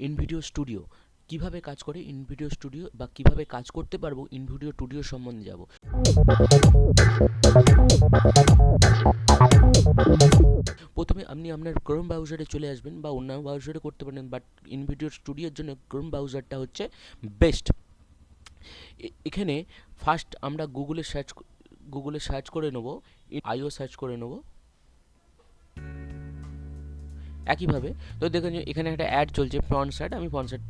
InVideo studio কিভাবে কাজ করে, ইনভিডিও স্টুডিও বা কিভাবে কাজ করতে পারবো ইনভিডিও স্টুডিও সম্বন্ধে যাব। প্রথমে আপনি আপনার ক্রোম ব্রাউজারে চলে আসবেন বা অন্যান্য ব্রাউজারে করতে পারেন, বাট ইনভিডিও স্টুডিওর জন্য ক্রোম ব্রাউজারটা হচ্ছে বেস্ট। এখানে ফার্স্ট আমরা গুগলে সার্চ করে নেব, আইও সার্চ করে নেব একইভাবে। তো দেখুন যে এখানে একটা অ্যাড চলছে ফ্রন্ট সাইড, আমি ফ্রন্ট সাইড,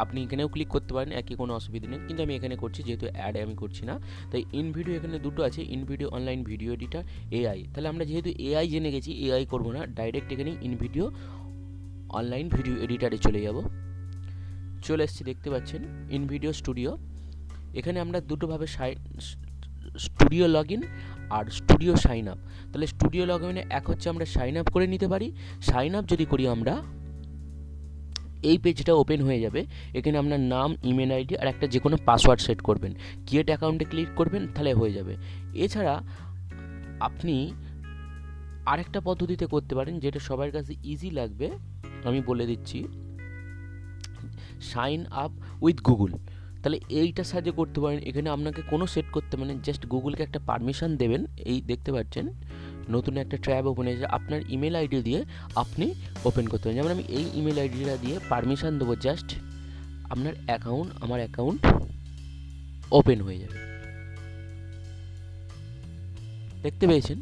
আপনি এখানেও ক্লিক করতে পারেন, একই কোনো অসুবিধা নেই, কিন্তু আমি এখানে করছি যেহেতু অ্যাডে আমি করছি না। তাই ইনভিডিও এখানে দুটো আছে, InVideo online video editor, AI. তাহলে আমরা যেহেতু এআই জেনে গেছি, এআই করবো না, ডাইরেক্ট এখানে ইনভিডিও অনলাইন ভিডিও এডিটারে চলে যাব। চলে এসেছি, দেখতে পাচ্ছেন ইনভিডিও স্টুডিও। এখানে আমরা দুটোভাবে স্টুডিও লগ ইন আর স্টুডিও সাইন আপ। তাহলে স্টুডিও লগ ইনে এক হচ্ছে আমরা সাইন আপ করে নিতে পারি। সাইন আপ যদি করি আমরা, এই পেজটা ওপেন হয়ে যাবে। এখানে আপনার নাম, ইমেল আইডি আর একটা যে কোনো পাসওয়ার্ড সেট করবেন, ক্রিয়েট অ্যাকাউন্টে ক্লিক করবেন, তাহলে হয়ে যাবে। এছাড়া আপনি আরেকটা পদ্ধতিতে করতে পারেন, যেটা সবার কাছে ইজি লাগবে, আমি বলে দিচ্ছি, সাইন আপ উইথ গুগল। তাহলে এইটার সাহায্যে করতে পারেন। এখানে আপনাকে কোনো সেট করতে মানে জাস্ট গুগলকে একটা পারমিশন দেবেন। এই দেখতে পাচ্ছেন নতুন একটা ট্যাব ওপেন হয়েছে, আপনার ইমেল আইডি দিয়ে আপনি ওপেন করতে পারেন। যেমন আমি এই ইমেল আইডিটা দিয়ে পারমিশন দেবো, জাস্ট আপনার আমার অ্যাকাউন্ট ওপেন হয়ে যাবে। দেখতে পেয়েছেন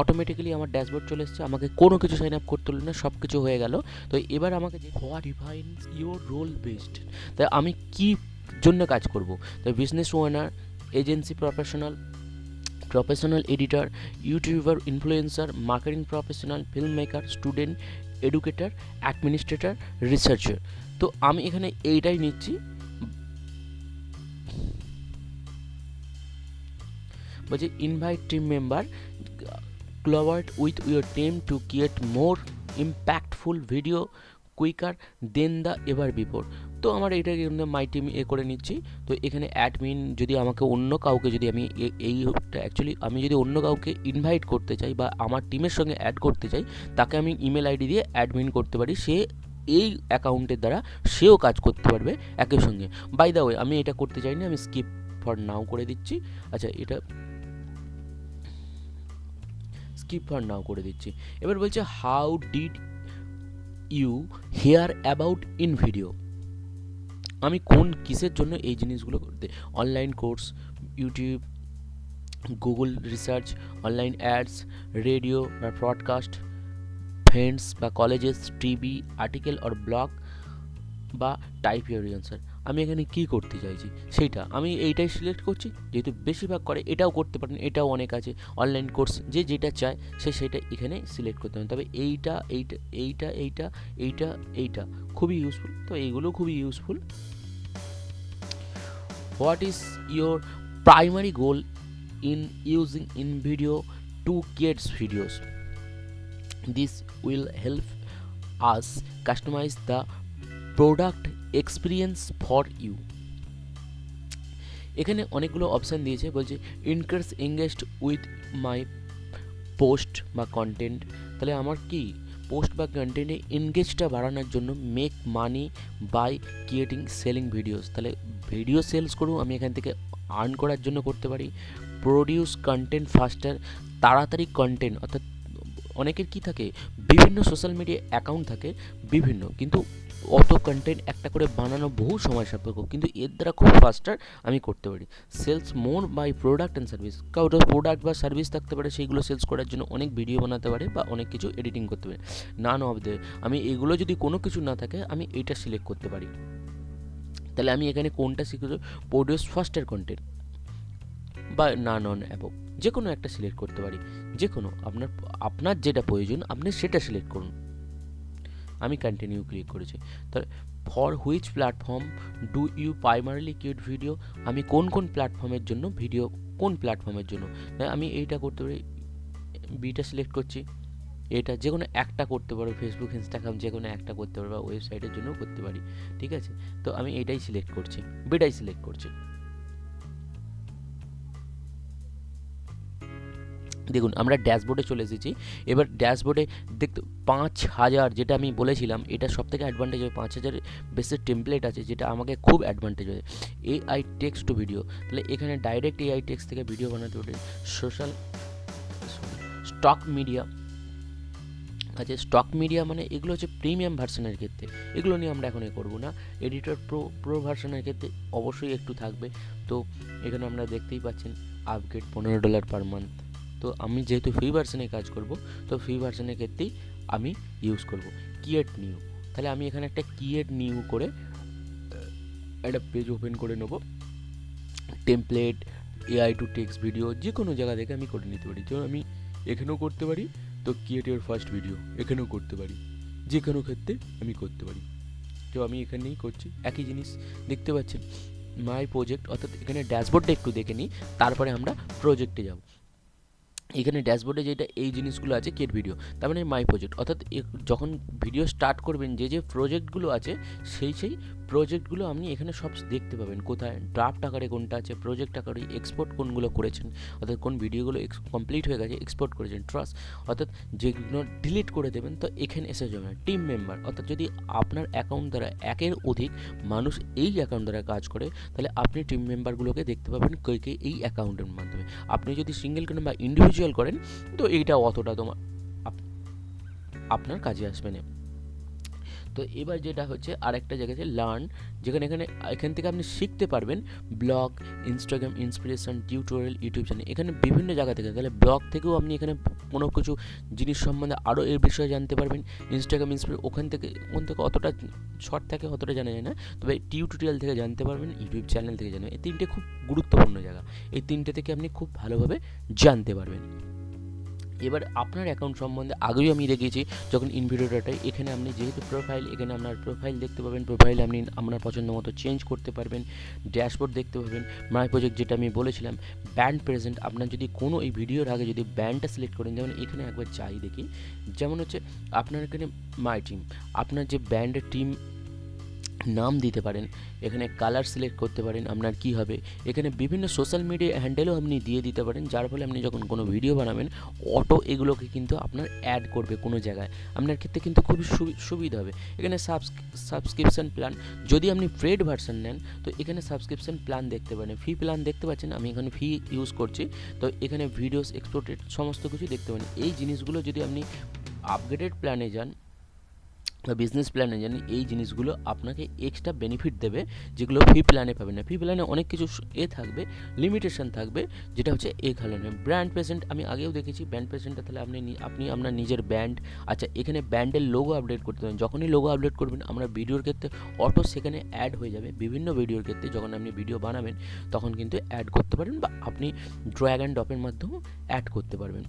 অটোমেটিক্যালি আমার ড্যাশবোর্ড চলে এসেছে, আমাকে কোনো কিছু সাইন আপ করতে হলো না, সব কিছু হয়ে গেল। তো এবার আমাকে যে what defines your role based, তাই আমি কি জন্য কাজ করব। তাই business owner, agency professional editor, YouTuber, influencer, marketing professional, film maker, student, educator, administrator, researcher. তো আমি এখানে এইটাই নিচ্ছি। বলছে invite team member, collaborate with your team to create more impactful video quicker than the ever before। তো আমার এটা my team করে নিচ্ছি। তো এখানে অ্যাডমিন, যদি আমাকে অন্য কাউকে, যদি আমি এইটা অ্যাকচুয়ালি আমি যদি অন্য কাউকে ইনভাইট করতে চাই বা আমার টিমের সঙ্গে অ্যাড করতে চাই, তাকে আমি ইমেল আইডি দিয়ে অ্যাডমিন করতে পারি, সে এই অ্যাকাউন্টের দ্বারা সেও কাজ করতে পারবে একই সঙ্গে। বাই দ্য ওয়ে আমি এটা করতে চাই না, আমি স্কিপ ফর নাও করে দিচ্ছি। আচ্ছা, এটা স্কিপ ফর নাও করে দিচ্ছি। এবার বলছে how did you hear about InVideo. আমি কোন কিসের জন্য এই জিনিসগুলো করতে, online course, YouTube, Google research, online ads, radio বা ব্রডকাস্ট, ফ্রেন্ডস বা colleges, TV, article or blog বা টাইপ ইউর অ্যান্সার। আমি এখানে কী করতে চাইছি সেইটা আমি এইটাই সিলেক্ট করছি, যেহেতু বেশিরভাগ করে এটাও করতে পারেন, এটাও অনেক আছে অনলাইন কোর্স, যে যেটা চায় সে সেটা এখানে সিলেক্ট করতে পারেন। তবে এইটা এইটা এইটা এইটা এইটা এইটা খুবই ইউজফুল, তো এইগুলো খুবই useful. What is your primary goal in using InVideo to kids videos? This will help us customize the product experience for you. এখানে অনেকগুলো অপশান দিয়েছে, বলছে increase engaged with my post বা কন্টেন্ট। তাহলে আমার কি পোস্ট বা কন্টেন্টে এনগেজটা বাড়ানোর জন্য, make money by creating selling videos, তাহলে ভিডিও সেলস করুন, আমি এখান থেকে আর্ন করার জন্য করতে পারি। প্রডিউস কন্টেন্ট ফাস্টার, তাড়াতাড়ি কন্টেন্ট, অর্থাৎ অনেকের কি থাকে, বিভিন্ন সোশ্যাল মিডিয়া অ্যাকাউন্ট থাকে বিভিন্ন, কিন্তু অত কন্টেন্ট একটা করে বানানো বহু সময় সাপেক্ষ, কিন্তু এর দ্বারা খুব ফাস্টার আমি করতে পারি। Sales more by product and service, কাউটা প্রোডাক্ট বা সার্ভিস থাকতে পারে, সেইগুলো সেলস করার জন্য অনেক ভিডিও বানাতে পারে বা অনেক কিছু এডিটিং করতে পারে। নান অফ দ্য, আমি এগুলো যদি কোনো কিছু না থাকে আমি এইটা সিলেক্ট করতে পারি। তাহলে আমি এখানে কোনটা শিখেছি, প্রডিউস ফাস্টার কন্টেন্ট বা নান অন অ্যাবভ, যে কোনো একটা সিলেক্ট করতে পারি, যে কোনো আপনার যেটা প্রয়োজন আপনি সেটা সিলেক্ট করুন। আমি কন্টিনিউ ক্লিক করেছি। তাহলে for which platform do you primarily create video, আমি কোন কোন প্ল্যাটফর্মের জন্য ভিডিও, কোন প্ল্যাটফর্মের জন্য, তাই আমি এইটা করতে পারি, বিটা সিলেক্ট করছি। এটা যে কোনো একটা করতে পারো, ফেসবুক, ইনস্টাগ্রাম, যে কোনো একটা করতে পারো, বা ওয়েবসাইটের জন্যও করতে পারি, ঠিক আছে। তো আমি এইটাই সিলেক্ট করছি, বিটাই সিলেক্ট করছি। দেখুন আমরা ড্যাশবোর্ডে চলে এসেছি। এবার ড্যাশবোর্ডে দেখতে 5000, যেটা আমি বলেছিলাম এটা সবথেকে অ্যাডভান্টেজ হয়। 5000 বেসের টেমপ্লেট আছে, যেটা আমাকে খুব অ্যাডভান্টেজ হয়। এআই টেক্সট টু ভিডিও, তাহলে এখানে ডাইরেক্ট এআই টেক্সট থেকে ভিডিও বানাতে পারে। সোশ্যাল স্টক মিডিয়া আছে। স্টক মিডিয়া মানে এগুলো হচ্ছে প্রিমিয়াম ভার্সনের ক্ষেত্রে, এগুলো নিয়ে আমরা এখন করবো না। এডিটর প্রো ভার্সনের ক্ষেত্রে অবশ্যই একটু থাকবে। তো এখানে আমরা দেখতেই পাচ্ছেন আপগ্রেড $15 পার মান্থ। তো আমি যেহেতু ফ্রি ভার্সনে কাজ করব, তো ফ্রি ভার্সনের ক্ষেত্রেই আমি ইউজ করব। ক্রিয়েট নিউ, তাহলে আমি এখানে একটা ক্রিয়েট নিউ করে একটা পেজ ওপেন করে নেব। Template, AI to text video, যে কোনো জায়গা থেকে আমি করে নিতে পারি। যেমন আমি এখানেও করতে পারি, তো ক্রিয়েট ইওর ফার্স্ট ভিডিও এখানেও করতে পারি, যে কোনো ক্ষেত্রে আমি করতে পারি। তো আমি এখানেই করছি, একই জিনিস দেখতে পাচ্ছেন। মাই প্রজেক্ট, অর্থাৎ এখানে ড্যাশবোর্ডটা একটু দেখে নিই, তারপরে আমরা প্রজেক্টে যাব। এখানে ড্যাশবোর্ডে যেটা এই জিনিসগুলো আছে ক্রিয়েট ভিডিও, তার মানে মাই প্রজেক্ট, অর্থাৎ যখন ভিডিও স্টার্ট করবেন যে প্রজেক্টগুলো আছে সেই প্রজেক্টগুলো আপনি এখানে সব দেখতে পাবেন। কোথায় ড্রাফট আকারে কোনটা আছে, প্রজেক্ট আকারে এক্সপোর্ট কোনগুলো করেছেন, অর্থাৎ কোন ভিডিওগুলো কমপ্লিট হয়ে গেছে এক্সপোর্ট করেছেন, ট্রাস্ট, অর্থাৎ যেগুলো ডিলিট করে দেবেন তো এখানে এসে যাবে। টিম মেম্বার, অর্থাৎ যদি আপনার অ্যাকাউন্ট দ্বারা একের অধিক মানুষ এই অ্যাকাউন্ট দ্বারা কাজ করে, তাহলে আপনি টিম মেম্বারগুলোকে দেখতে পাবেন কে এই অ্যাকাউন্টের মাধ্যমে। আপনি যদি সিঙ্গেল করেন বা ইন্ডিভিজুয়াল করেন, তো এইটা অতটা আপনার কাজে আসবে না। তো এবার যেটা হচ্ছে আরেকটা জায়গা আছে লার্ন, যেখানে এখান থেকে আপনি শিখতে পারবেন blog, Instagram inspiration, tutorial, YouTube channel, এখানে বিভিন্ন জায়গা থেকে। তাহলে ব্লগ থেকেও আপনি এখানে কোনো কিছু জিনিস সম্বন্ধে আরও এর বিষয়ে জানতে পারবেন। ইনস্টাগ্রাম ওখান থেকে অতটা শর্ট থাকে, অতটা জানা যায় না, তবে টিউটোরিয়াল থেকে জানতে পারবেন, ইউটিউব চ্যানেল থেকে জানবেন। এই তিনটে খুব গুরুত্বপূর্ণ জায়গা, এই তিনটে থেকে আপনি খুব ভালোভাবে জানতে পারবেন। এবার আপনার অ্যাকাউন্ট সম্বন্ধে আগেই আমি দেখিয়েছি যখন ইনভিডিওটাই। এখানে আপনি যেহেতু প্রোফাইল, এখানে আপনার প্রোফাইল দেখতে পাবেন, প্রোফাইলে আপনি আপনার পছন্দ মতো চেঞ্জ করতে পারবেন। ড্যাশবোর্ড দেখতে পাবেন, মাই প্রজেক্ট যেটা আমি বলেছিলাম, ব্যান্ড প্রেজেন্ট, আপনার যদি কোনো এই ভিডিওর আগে যদি ব্যান্ডটা সিলেক্ট করেন, যেমন এখানে একবার যাই দেখি, যেমন হচ্ছে আপনার এখানে মাই টিম, আপনার যে ব্যান্ডের টিম নাম দিতে পারেন, এখানে কালার সিলেক্ট করতে পারেন আপনার কি হবে। এখানে বিভিন্ন সোশ্যাল মিডিয়া হ্যান্ডেলও আপনি দিয়ে দিতে পারেন, যার ফলে আপনি যখন কোনো ভিডিও বানাবেন অটো এগুলোকে কিন্তু আপনার অ্যাড করবে কোনো জায়গায়, আপনার ক্ষেত্রে কিন্তু খুবই সুবিধা হবে। এখানে সাবস্ক্রিপশান প্ল্যান, যদি আপনি পেড ভার্সন নেন তো এখানে সাবস্ক্রিপশান প্ল্যান দেখতে পারেন। ফ্রি প্ল্যান দেখতে পাচ্ছেন, আমি এখানে ফ্রি ইউজ করছি, তো এখানে ভিডিওস এক্সপোর্টেড সমস্ত কিছু দেখতে পারেন। এই জিনিসগুলো যদি আপনি আপগ্রেডেড প্ল্যানে যান বা বিজনেস প্ল্যানে জানি, এই জিনিসগুলো আপনাকে এক্সট্রা বেনিফিট দেবে, যেগুলো ফ্রি প্ল্যানে পাবেন না। ফ্রি প্ল্যানে অনেক কিছু থাকবে, লিমিটেশন থাকবে, যেটা হচ্ছে এই কারণে। ব্র্যান্ড প্রেজেন্ট আমি আগেও দেখেছি, ব্র্যান্ড প্রেজেন্টটা তাহলে আপনি আপনার নিজের ব্র্যান্ড, আচ্ছা এখানে ব্র্যান্ডের লোগো আপডেট করতে পারেন। যখনই লোগো আপডেট করবেন আমরা ভিডিওর ক্ষেত্রে অটো সেখানে অ্যাড হয়ে যাবে। বিভিন্ন ভিডিওর ক্ষেত্রে যখন আপনি ভিডিও বানাবেন তখন কিন্তু অ্যাড করতে পারেন, বা আপনি ড্র্যাগ অ্যান্ড ড্রপের মাধ্যমেও অ্যাড করতে পারবেন।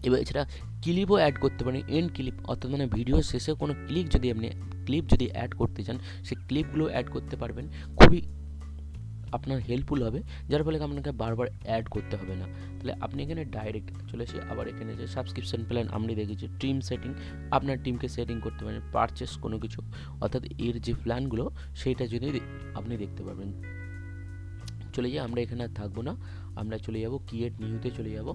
এবার এছাড়া ক্লিপও অ্যাড করতে পারেন, এন্ড ক্লিপ, অর্থাৎ মানে ভিডিওর শেষে কোনো ক্লিপ যদি অ্যাড করতে চান, সেই ক্লিপগুলো অ্যাড করতে পারবেন। খুবই আপনার হেল্পফুল হবে, যার ফলে আপনাকে বারবার অ্যাড করতে হবে না। তাহলে আপনি এখানে ডাইরেক্ট চলে এসে আবার এখানে যে সাবস্ক্রিপশন প্ল্যান আমরা দেখেছি, টিম সেটিং, আপনার টিমকে সেটিং করতে পারেন, পারচেস কোনো কিছু, অর্থাৎ এর যে প্ল্যানগুলো সেইটা যদি আপনি দেখতে পারবেন। চলে যাই, আমরা এখানে আর থাকবো না, আমরা চলে যাব ক্রিয়েট নিউতে চলে যাব।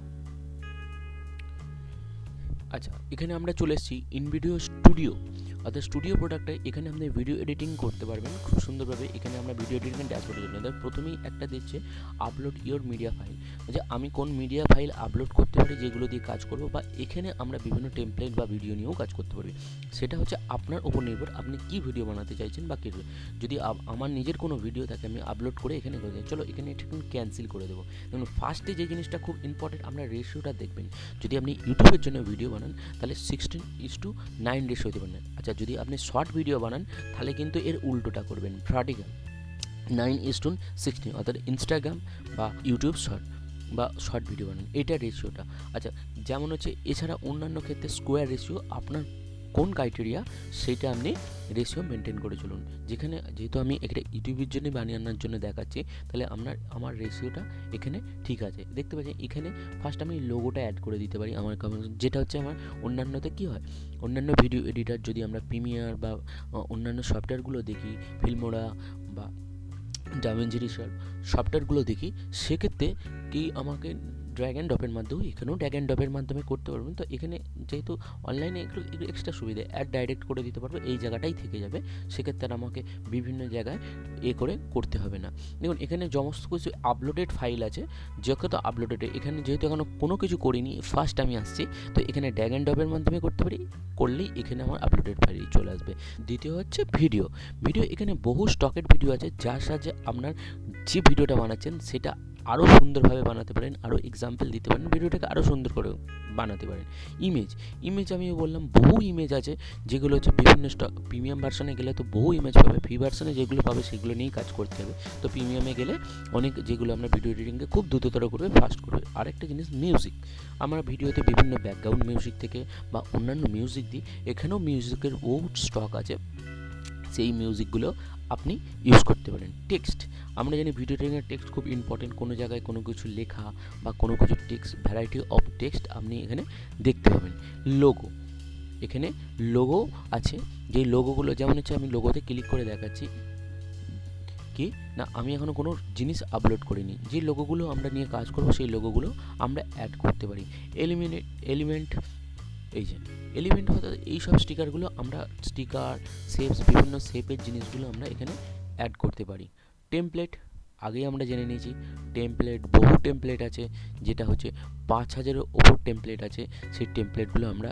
আচ্ছা, এখানে আমরা চলে এসেছি ইনভিডিও স্টুডিও, অর্থাৎ স্টুডিও প্রোডাক্টে। এখানে আপনি ভিডিও এডিটিং করতে পারবেন খুব সুন্দরভাবে। এখানে আমরা ভিডিও এডিটিং ড্যাশবোর্ডের জন্য প্রথমেই একটা দিচ্ছে আপলোড ইওর মিডিয়া ফাইল, যে আমি কোন মিডিয়া ফাইল আপলোড করতে পারি যেগুলো দিয়ে কাজ করব, বা এখানে আমরা বিভিন্ন টেমপ্লেট বা ভিডিও নিয়েও কাজ করতে পারি। সেটা হচ্ছে আপনার উপর নির্ভর, আপনি কি ভিডিও বানাতে চাইছেন বা কী। যদি আমার নিজের কোনো ভিডিও থাকে আমি আপলোড করে এখানে করে দিই, চলো এখানে এটা ক্যান্সেল করে দেবো। দেখুন ফার্স্টে যে জিনিসটা খুব ইম্পর্টেন্ট, আপনার রেশিওটা দেখবেন। যদি আপনি ইউটিউবের জন্য ভিডিও বানান তাহলে 16:9 রেশিও দেবেন। আচ্ছা, যদি আপনি শর্ট ভিডিও বানান তাহলে কিন্তু এর উল্টোটা করবেন, ভার্টিক্যাল 9:16, অর্থাৎ ইনস্টাগ্রাম বা ইউটিউব শর্ট ভিডিও বানান, এটা রেশিওটা। আচ্ছা, যেমন হচ্ছে এছাড়া অন্যান্য ক্ষেত্রে স্কোয়ার রেশিও, আপনার কোন ক্রাইটেরিয়া সেইটা আপনি রেশিও মেনটেন করে চলুন। যেহেতু আমি এটা ইউটিউবের জন্য বানানোর জন্য দেখাচ্ছি, তাহলে আমার রেশিওটা এখানে ঠিক আছে। দেখতে পাচ্ছি এখানে ফার্স্ট আমি লোগোটা অ্যাড করে দিতে পারি আমার যেটা হচ্ছে আমার অন্যান্যতে কী হয়, অন্যান্য ভিডিও এডিটার যদি আমরা প্রিমিয়ার বা অন্যান্য সফটওয়্যারগুলো দেখি, ফিল্মোরা বা ডাভিঞ্চি রিসলভ সফটওয়্যারগুলো দেখি, সেক্ষেত্রে কি আমাকে ড্র্যাগ অ্যান্ড ড্রপের মাধ্যমে এখানেও ড্র্যাগ অ্যান্ড ড্রপের মাধ্যমে করতে পারবেন। তো এখানে যেহেতু অনলাইনে একটু এক্সট্রা সুবিধা, অ্যাড ডাইরেক্ট করে দিতে পারবো, এই জায়গাটাই থেকে যাবে, সেক্ষেত্রে আর আমাকে বিভিন্ন জায়গায় করে করতে হবে না। দেখুন এখানে সমস্ত কিছু আপলোডেড ফাইল আছে, যত আপলোডেড, এখানে যেহেতু এখনও কোনো কিছু করিনি, ফার্স্ট আমি আসছি, তো এখানে ড্র্যাগ অ্যান্ড ড্রপের মাধ্যমে করতে পারি, করলেই এখানে আমার আপলোডেড ফাইল চলে আসবে। দ্বিতীয় হচ্ছে ভিডিও। এখানে বহু স্টকের ভিডিও আছে, যার সাহায্যে আপনার যে ভিডিওটা বানাচ্ছেন সেটা আরও সুন্দরভাবে বানাতে পারেন, আরও এক্সাম্পল দিতে পারেন, ভিডিওটাকে আরও সুন্দর করে বানাতে পারেন। ইমেজ আমি বললাম বহু ইমেজ আছে, যেগুলো হচ্ছে বিভিন্ন স্টক, প্রিমিয়াম ভার্সনে গেলে তো বহু ইমেজ পাবে, ফ্রি ভার্সনে যেগুলো পাবে সেগুলো নিয়েই কাজ করতে হবে। তো প্রিমিয়ামে গেলে অনেক, যেগুলো আমরা ভিডিও এডিটিংকে খুব দ্রুততর করবে, ফাস্ট করবে। আরেকটা জিনিস মিউজিক, আমরা ভিডিওতে বিভিন্ন ব্যাকগ্রাউন্ড মিউজিক থেকে বা অন্যান্য মিউজিক দিই, এখানেও মিউজিকের বহু স্টক আছে, সেই মিউজিকগুলো আপনি ইউজ করতে পারেন। টেক্সট, আমরা জানি ভিডিও এডিটিংয়ের টেক্সট খুব ইম্পর্টেন্ট, কোনো জায়গায় কোনো কিছু লেখা বা কোনো কিছু টেক্সট, ভ্যারাইটি অফ টেক্সট আপনি এখানে দেখতে পাবেন। লোগো, এখানে লোগো আছে, যেই লোগোগুলো, যেমন হচ্ছে আমি লোগোতে ক্লিক করে দেখাচ্ছি কি না, আমি এখনও কোনো জিনিস আপলোড করিনি, যে লোগোগুলো আমরা নিয়ে কাজ করবো সেই লোগোগুলো আমরা অ্যাড করতে পারি। এলিমেন্ট, এই যে এলিমেন্ট অর্থাৎ এইসব স্টিকারগুলো আমরা, স্টিকার শেপস, বিভিন্ন শেপের জিনিসগুলো আমরা এখানে অ্যাড করতে পারি। টেমপ্লেট, আগেই আমরা জেনে নিয়েছি, টেমপ্লেট বহু টেমপ্লেট আছে, যেটা হচ্ছে 5000-এর ওপর টেমপ্লেট আছে, সেই টেমপ্লেটগুলো আমরা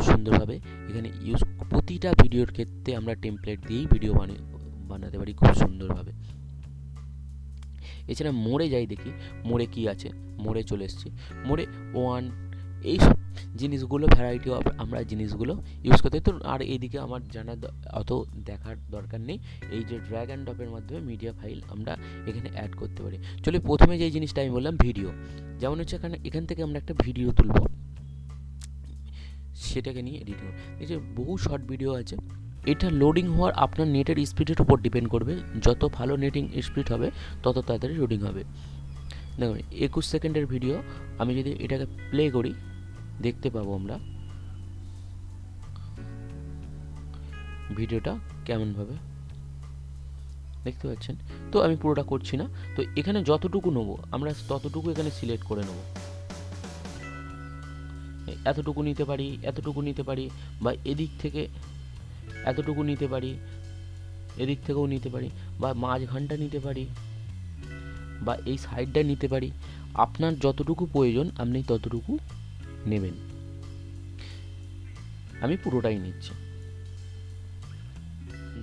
সুন্দরভাবে এখানে ইউজ, প্রতিটা ভিডিওর ক্ষেত্রে আমরা টেমপ্লেট দিয়েই ভিডিও বানাতে পারি খুব সুন্দরভাবে। এছাড়া মোড়ে যাই দেখি, মোড়ে কি আছে, মোড়ে চলে এসেছি, মোড়ে এইসব জিনিসগুলো, ভ্যারাইটি অফ আমরা জিনিসগুলো ইউজ করতে। তো আর এইদিকে আমার অত দেখার দরকার নেই, এই যে ড্র্যাগ অ্যান্ড ড্রপের মাধ্যমে মিডিয়া ফাইল আমরা এখানে অ্যাড করতে পারি। চলো প্রথমে যেই জিনিসটা আমি বললাম ভিডিও, যেমন হচ্ছে এখান থেকে আমরা একটা ভিডিও তুলব, সেটাকে নিয়ে এডিট করব। এই যে বহু শর্ট ভিডিও আছে, এটা লোডিং হওয়ার আপনার নেটের স্পিডের উপর ডিপেন্ড করবে, যত ভালো নেটিং স্পিড হবে তত তাড়াতাড়ি লোডিং হবে। দেখুন 21 সেকেন্ডের ভিডিও, আমি যদি এটাকে প্লে করি দেখতে পাবো আমরা ভিডিওটা কেমনভাবে দেখতে পাচ্ছেন। তো আমি পুরোটা করছি না, তো এখানে যতটুকু নেবো আমরা ততটুকু এখানে সিলেক্ট করে নেব, এতটুকু নিতে পারি, এতটুকু নিতে পারি, বা এদিক থেকে এতটুকু নিতে পারি, এদিক থেকেও নিতে পারি, বা মাঝখানটা নিতে পারি, বা এই সাইডটা নিতে পারি। আপনার যতটুকু প্রয়োজন আপনি ততটুকু নেবেন, আমি পুরোটাই নিচ্ছি।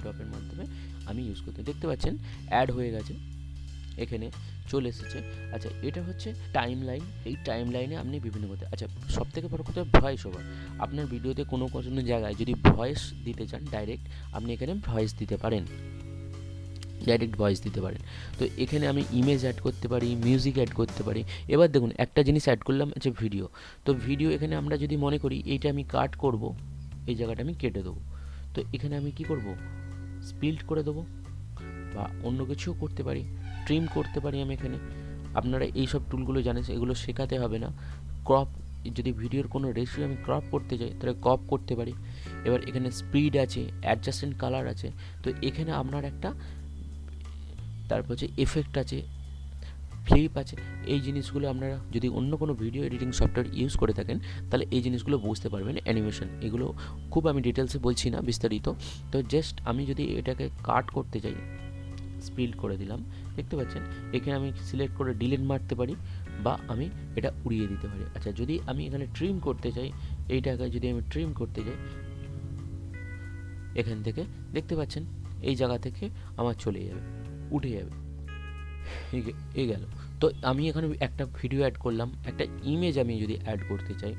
ড্রপের মাধ্যমে আমি ইউজ করতে, দেখতে পাচ্ছেন অ্যাড হয়ে গেছে, এখানে চলে এসেছে। আচ্ছা, এটা হচ্ছে টাইম লাইন, এই টাইম লাইনে আপনি বিভিন্ন করতে, আচ্ছা সব থেকে বড় কথা ভয়েস ওভার, আপনার ভিডিওতে কোনো জায়গায় যদি ভয়েস দিতে চান ডাইরেক্ট, আপনি এখানে ভয়েস দিতে পারেন, ডাইরেক্ট ভয়েস দিতে পারেন। তো এখানে আমি ইমেজ অ্যাড করতে পারি, মিউজিক অ্যাড করতে পারি। এবার দেখুন একটা জিনিস অ্যাড করলাম, আচ্ছা ভিডিও, তো ভিডিও এখানে আমরা যদি মনে করি এইটা আমি কাট করব, এই জায়গাটা আমি কেটে দেবো, তো এখানে আমি কি করব, স্প্লিট করে দেবো, বা অন্য কিছুও করতে পারি, ট্রিম করতে পারি আমি এখানে। আপনারা এই সব টুলগুলো জানেন, এগুলো শেখাতে হবে না। ক্রপ, যদি ভিডিওর কোনো রেশিও আমি ক্রপ করতে চাই তাহলে ক্রপ করতে পারি। এবার এখানে স্পিড আছে, অ্যাডজাস্টেন্ট কালার আছে, তো এখানে আপনার একটা, তারপর হচ্ছে এফেক্ট আছে, ফ্লিপ আছে। এই জিনিসগুলো আপনারা যদি অন্য কোনো ভিডিও এডিটিং সফটওয়্যার ইউজ করে থাকেন তাহলে এই জিনিসগুলো বুঝতে পারবেন। অ্যানিমেশন, এগুলো খুব আমি ডিটেলসে বলছি না বিস্তারিত, তো জাস্ট আমি যদি এটাকে কাট করতে চাই, স্প্লিট করে দিলাম, দেখতে পাচ্ছেন এখানে আমি সিলেক্ট করে ডিলিট মারতে পারি, বা আমি এটা উড়িয়ে দিতে পারি। আচ্ছা, যদি আমি এখানে ট্রিম করতে চাই, এইটাকে যদি আমি ট্রিম করতে চাই, এখান থেকে দেখতে পাচ্ছেন এই জায়গা থেকে আমার চলে যাবে, উঠে যাবে, এই গেল। তো আমি এখানে একটা ভিডিও অ্যাড করলাম, একটা ইমেজ আমি যদি অ্যাড করতে চাই,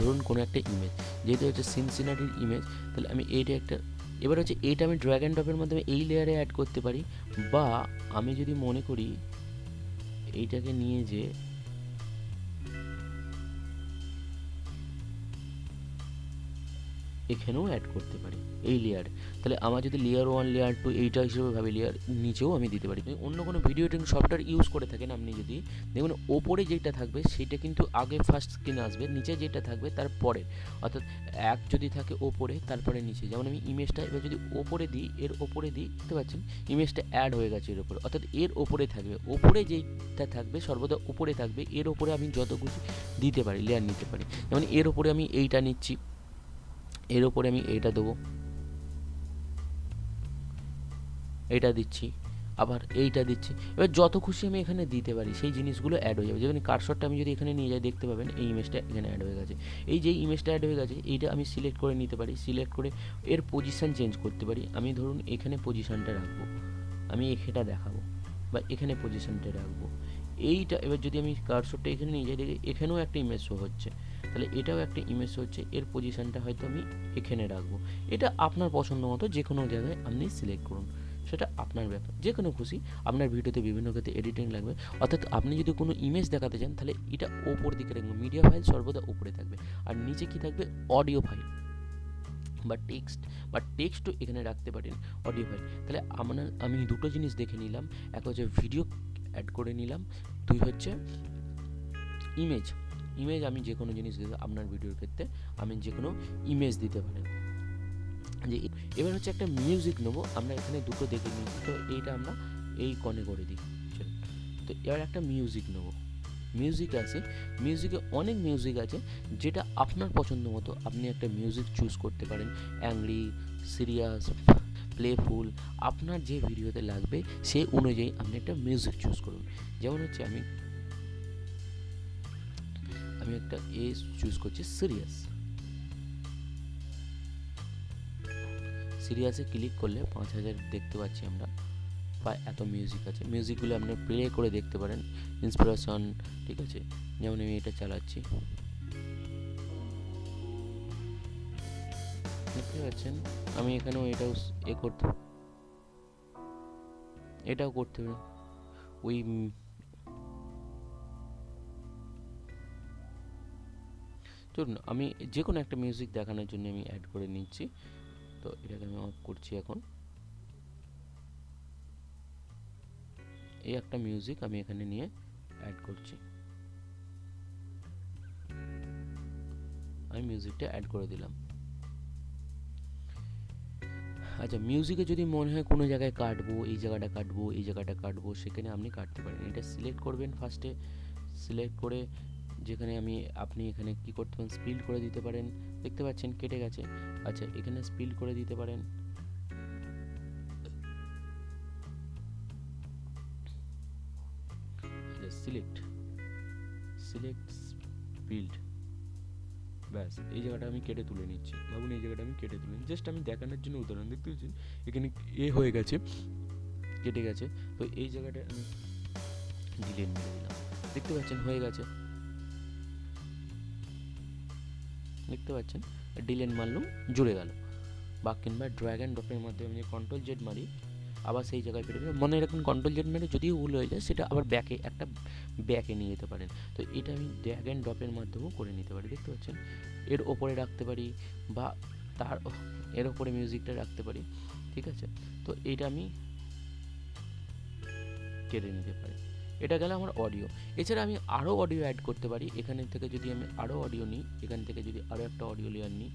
ধরুন কোনো একটা ইমেজ, যেহেতু হচ্ছে সিনসিনাটির ইমেজ, তাহলে আমি এইটা একটা, এবার হচ্ছে এইটা আমি ড্র্যাগ অ্যান্ড ড্রপের মাধ্যমে এই লেয়ারে অ্যাড করতে পারি, বা আমি যদি মনে করি এইটাকে নিয়ে যে, এখানেও অ্যাড করতে পারি এই লেয়ার। তাহলে আমার যদি লেয়ার 1 লেয়ার 2 এইটা হিসেবে ভাবে লেয়ার নিচেও আমি দিতে পারি। অন্য কোনো ভিডিও এডিটিং সফটওয়্যার ইউজ করে থাকেন আপনি যদি দেখুন ওপরে যেটা থাকবে সেটা কিন্তু আগে ফার্স্ট স্ক্রিনে আসবে, নিচে যেটা থাকবে তার পরে, অর্থাৎ এক যদি থাকে ওপরে তারপরে নিচে। যেমন আমি ইমেজটা এবার যদি ওপরে দিই, এর ওপরে দিই, দেখতে পাচ্ছেন ইমেজটা অ্যাড হয়ে গেছে এর ওপরে, অর্থাৎ এর ওপরে থাকবে, ওপরে যেইটা থাকবে সর্বদা উপরে থাকবে, এর ওপরে আমি যত খুশি দিতে পারি লেয়ার নিতে পারি। যেমন এর ওপরে আমি এইটা নিচ্ছি, এর ওপরে আমি এইটা দেবো, এইটা দিচ্ছি, আবার এইটা দিচ্ছি, এবার যত খুশি আমি এখানে দিতে পারি সেই জিনিসগুলো অ্যাড হয়ে যাবে। যেমন কার্সরটা আমি যদি এখানে নিয়ে যাই দেখতে পাবেন এই ইমেজটা এখানে অ্যাড হয়ে গেছে। এই যে ইমেজটা অ্যাড হয়ে গেছে এইটা আমি সিলেক্ট করে নিতে পারি, সিলেক্ট করে এর পজিশান চেঞ্জ করতে পারি। আমি ধরুন এখানে পজিশানটা রাখবো, আমি এখানটা দেখাবো বা এখানে পজিশানটা রাখবো এইটা। এবার যদি আমি কার্সরটা এখানে নিয়ে যাই দেখি এখানেও একটা ইমেজ শো হচ্ছে, তাহলে এটাও একটা ইমেজ হচ্ছে, এর পজিশানটা হয়তো আমি এখানে রাখবো। এটা আপনার পছন্দ মতো যে কোনো জায়গায় আপনি সিলেক্ট করুন, সেটা আপনার ব্যাপার, যে কোনো খুশি। আপনার ভিডিওতে বিভিন্ন ক্ষেত্রে এডিটিং লাগবে, অর্থাৎ আপনি যদি কোনো ইমেজ দেখাতে চান তাহলে এটা ওপর দিকে রাখবেন, মিডিয়া ফাইল সর্বদা উপরে থাকবে, আর নিচে কি থাকবে অডিও ফাইল বা টেক্সটও এখানে রাখতে পারেন, অডিও ফাইল। তাহলে আমি দুটো জিনিস দেখে নিলাম, এক হচ্ছে ভিডিও অ্যাড করে নিলাম, দুই হচ্ছে ইমেজ আমি যে কোনো জিনিস দিতে, আপনার ভিডিওর ক্ষেত্রে আমি যে কোনো ইমেজ দিতে পারেন। যে এবার হচ্ছে একটা মিউজিক নেবো, আমরা এখানে দুটো দেখে নিয়েছি, তো এইটা আমরা এই কনে করে দিই। তো এবার একটা মিউজিক নেবো, মিউজিক আছে, মিউজিকে অনেক মিউজিক আছে, যেটা আপনার পছন্দ মতো আপনি একটা মিউজিক চুজ করতে পারেন, অ্যাংরি, সিরিয়াস, প্লেফুল, আপনার যে ভিডিওতে লাগবে সেই অনুযায়ী আপনি একটা মিউজিক চুজ করুন। যেমন হচ্ছে আমি একটা চুজ করছি সিরিয়াসে ক্লিক করলে 5000 দেখতে পাচ্ছি আমরা, বা এত মিউজিক আছে, মিউজিকগুলো আপনি প্লে করে দেখতে পারেন, ইন্সপিরেশন, ঠিক আছে। যেমন আমি এটা চালাচ্ছি, দেখতে পাচ্ছেন আমি এখানেও এটাও এটাও করতে পারি ওই চলুন আমি যে কোনো একটা মিউজিক দেখানোর জন্য আমি অ্যাড করে নিচ্ছি। তো এটাকে আমি অফ করছি এখন। এই একটা মিউজিক আমি এখানে নিয়ে অ্যাড করছি, আমি মিউজিকটা অ্যাড করে দিলাম। আচ্ছা, মিউজিকে যদি মনে হয় কোনো জায়গায় কাটবো, এই জায়গাটা কাটবো, এই জায়গাটা কাটবো, সেখানে আপনি কাটতে পারেন। এটা সিলেক্ট করবেন, ফার্স্টে সিলেক্ট করে যেখানে আপনি এখানে কি করতে পারেন, স্পিড করে দিতে পারেন, দেখতে পাচ্ছেন কেটে গেছে। আচ্ছা, এখানে স্পিড করে দিতে পারেন, সিলেক্ট স্পিড, ব্যাস এই জায়গাটা আমি কেটে তুলে নিচ্ছি। ভাবুন এই জায়গাটা আমি কেটে তুলে জাস্ট আমি দেখানোর জন্য উদাহরণ, দেখতে পাচ্ছেন এখানে হয়ে গেছে, কেটে গেছে। তো এই জায়গাটা আমি ডিলিট মেরে দিলাম, দেখতে পাচ্ছেন হয়ে গেছে, দেখতে পাচ্ছেন ডিলিট মারলাম জুড়ে গেল। বা কিংবা ড্র্যাগ অ্যান্ড ড্রপের মাধ্যমে আমি কন্ট্রোল জেড মারি, আবার সেই জায়গায় ফিরে যাবে। মনে রাখুন কন্ট্রোল জেড মেরে যদিও ভুল হয়ে যায় সেটা আবার ব্যাকে নিয়ে যেতে পারেন। তো এটা আমি ড্র্যাগ অ্যান্ড ড্রপের মাধ্যমেও করে নিতে পারি, দেখতে পাচ্ছেন এর ওপরে রাখতে পারি বা এর ওপরে মিউজিকটা রাখতে পারি, ঠিক আছে। তো এইটা আমি কেটে নিতে পারি। এটা গেল আমার অডিও। এছাড়া আমি আরও অডিও অ্যাড করতে পারি। এখান থেকে যদি আমি আরও অডিও নিই, এখান থেকে যদি আরও একটা অডিও লেয়ার নিই,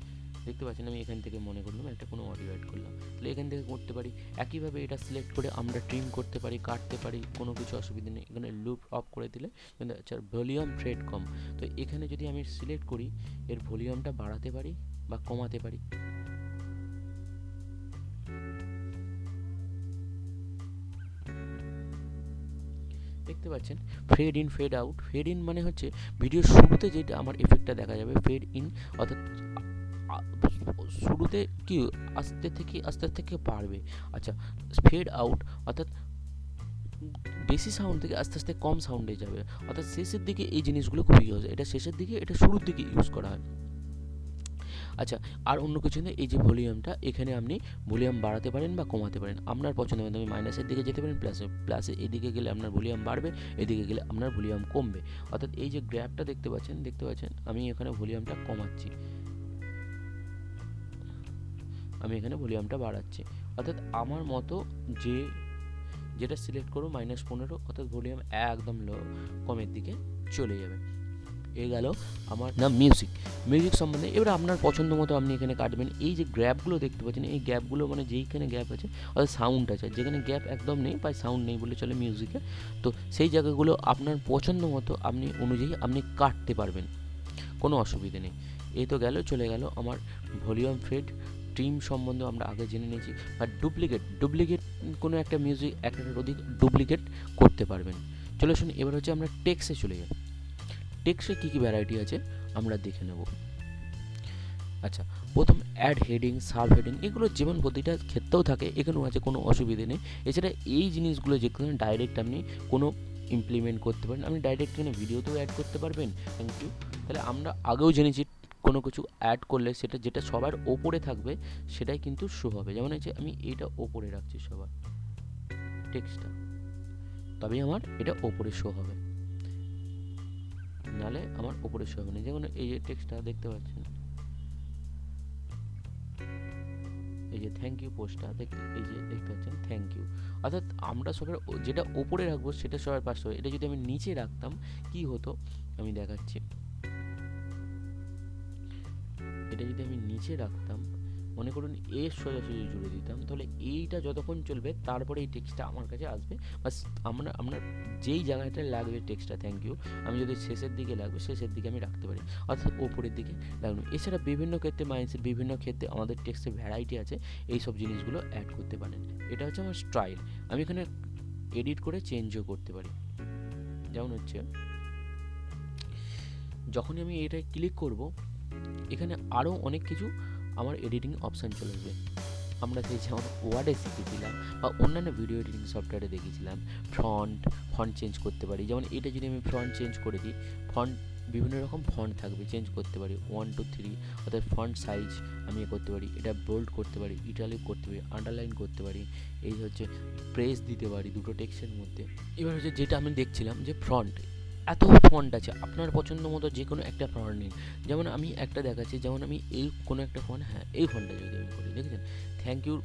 দেখতে পাচ্ছেন আমি এখান থেকে মনে করলাম একটা কোনো অডিও অ্যাড করলাম, তাহলে এখান থেকে করতে পারি। একইভাবে এটা সিলেক্ট করে আমরা ট্রিম করতে পারি, কাটতে পারি, কোনো কিছু অসুবিধা নেই। এখানে লুপ অফ করে দিলে আচ্ছা, ভলিউম ফেড কম, তো এখানে যদি আমি সিলেক্ট করি এর ভলিউমটা বাড়াতে পারি বা কমাতে পারি। দেখতে পাচ্ছেন fade in fade out. Fade in মানে হচ্ছে ভিডিওর শুরুতে যেটা আমার এফেক্টটা দেখা যাবে, ফেড ইন অর্থাৎ শুরুতে কি আস্তে থেকে বাড়বে। আচ্ছা, ফেড আউট অর্থাৎ বেশি সাউন্ড থেকে আস্তে আস্তে কম সাউন্ডে যাবে, অর্থাৎ শেষের দিকে এই জিনিসগুলো খুব ইউজ হয়। এটা শেষের দিকে, এটা শুরুর দিকে ইউজ করা হয়। আচ্ছা, আর অন্য কিছু নেই, এই যে ভলিউমটা এখানে আপনি ভলিউম বাড়াতে পারেন বা কমাতে পারেন আপনার পছন্দ মতো। আপনি মাইনাসের দিকে যেতে পারেন, প্লাসে এদিকে গেলে আপনার ভলিউম বাড়বে, এদিকে গেলে আপনার ভলিউম কমবে। অর্থাৎ এই যে গ্র্যাফটা দেখতে পাচ্ছেন আমি এখানে ভলিউমটা কমাচ্ছি, আমি এখানে ভলিউমটা বাড়াচ্ছি, অর্থাৎ আমার মতো যেটা সিলেক্ট করো -15, অর্থাৎ ভলিউম একদম কমের দিকে চলে যাবে। এই গেল আমার না মিউজিক সম্বন্ধে। এবার আপনার পছন্দ মতো আপনি এখানে কাটবেন। এই যে গ্যাপগুলো দেখতে পাচ্ছেন, এই গ্যাপগুলো মানে যেইখানে গ্যাপ আছে অর্থাৎ সাউন্ড আছে, যেখানে গ্যাপ একদম নেই বা সাউন্ড নেই বলে চলে মিউজিকে, তো সেই জায়গাগুলো আপনার পছন্দ মতো আপনি অনুযায়ী আপনি কাটতে পারবেন, কোনো অসুবিধে নেই। এই তো চলে গেল আমার ভলিউম ফেড। ট্রিম সম্বন্ধে আমরা আগে জেনে নিয়েছি। আর ডুপ্লিকেট কোনো একটা মিউজিক একটার অধিক ডুপ্লিকেট করতে পারবেন। চলে আসুন এবার হচ্ছে আমরা টেক্সটে চলে যাই। টেক্সটে কী কী ভ্যারাইটি আছে আমরা দেখে নেব। আচ্ছা, প্রথম অ্যাড হেডিং, সাব হেডিং, এগুলো যেমন প্রতিটা ক্ষেত্রেও থাকে এখানেও আছে, কোনো অসুবিধে নেই। এছাড়া এই জিনিসগুলো যেখানে ডাইরেক্ট আপনি কোনো ইমপ্লিমেন্ট করতে পারেন, আপনি ডাইরেক্ট এখানে ভিডিওতেও অ্যাড করতে পারবেন। Thank you. তাহলে আমরা আগেও জেনেছি কোনো কিছু অ্যাড করলে সেটা যেটা সবার ওপরে থাকবে সেটাই কিন্তু শো হবে। যেমন হচ্ছে আমি এইটা ওপরে রাখছি সবার টেক্সটটা, তবেই আমার এটা ওপরে শো হবে, নালে আমার ওপরে শো হবে না। যেমন এই যে টেক্সটটা দেখতে পাচ্ছেন, এই যে থ্যাংক ইউ পোস্টটা এই যে দেখতে পাচ্ছেন থ্যাংক ইউ, অর্থাৎ আমরা সবার যেটা ওপরে রাখবো সেটা সবার পাশে হবে। এটা যদি আমি নিচে রাখতাম কি হতো আমি দেখাচ্ছি। এটা যদি আমি নিচে রাখতাম, মনে করুন এর সোজাসুজি জুড়ে দিতাম, তাহলে এইটা যতক্ষণ চলবে তারপরে এই টেক্সটটা আমার কাছে আসবে। বাস আমরা যেই জায়গাটায় লাগবে টেক্সটটা থ্যাংক ইউ, আমি যদি শেষের দিকে লাগবে শেষের দিকে আমি রাখতে পারি, অর্থাৎ ওপরের দিকে লাগানো। এছাড়া বিভিন্ন ক্ষেত্রে মাইন্ডসেট, বিভিন্ন ক্ষেত্রে আমাদের টেক্সটের ভ্যারাইটি আছে, এই সব জিনিসগুলো অ্যাড করতে পারেন। এটা হচ্ছে আমার স্টাইল। আমি এখানে এডিট করে চেঞ্জও করতে পারি। যেমন হচ্ছে যখনই আমি এটায় ক্লিক করব, এখানে আরও অনেক কিছু আমার এডিটিং অপশান চলে আসবে। আমরা সেই যেমন ওয়ার্ডে শিখেছিলাম বা অন্যান্য ভিডিও এডিটিং সফটওয়্যারে দেখেছিলাম, ফন্ট চেঞ্জ করতে পারি। যেমন এটা যদি আমি ফন্ট চেঞ্জ করে দিই, বিভিন্ন রকম ফন্ট থাকবে, চেঞ্জ করতে পারি 1 2 3, অর্থাৎ ফন্ট সাইজ আমি করতে পারি, এটা বোল্ড করতে পারি, ইটালিক করতে পারি, আন্ডারলাইন করতে পারি, এই হচ্ছে প্রেস দিতে পারি দুটো টেক্সটের মধ্যে। এবার হচ্ছে যেটা আমি দেখছিলাম যে ফন্ট, এত ফন্ট আছে, আপনার পছন্দ মতো যে কোনো একটা ফন্ট নিন। যেমন আমি একটা দেখাচ্ছি, যেমন আমি এই কোনো একটা ফন্ট, হ্যাঁ এই ফন্টটা যদি আমি করি, দেখেছেন থ্যাংক ইউ